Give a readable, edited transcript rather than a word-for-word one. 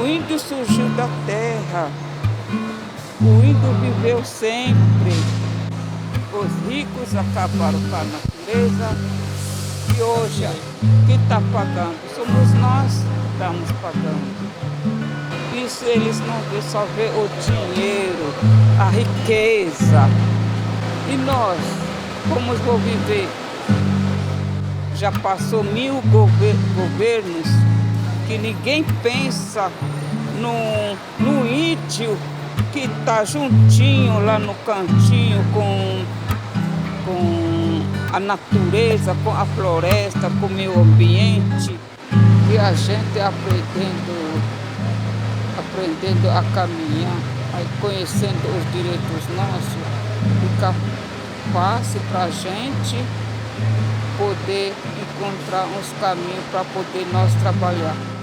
O índio surgiu da terra, o índio viveu sempre. Os ricos acabaram com a natureza e hoje quem está pagando somos nós que estamos pagando. Isso eles não vê, só vê o dinheiro, a riqueza. E nós, como vou viver? Já passou 1000 governos que ninguém pensa no índio que está juntinho lá no cantinho com a natureza, com a floresta, com o meio ambiente. E a gente aprendendo a caminhar, aí conhecendo os direitos nossos, fica fácil para a gente poder encontrar uns caminhos para poder nós trabalhar.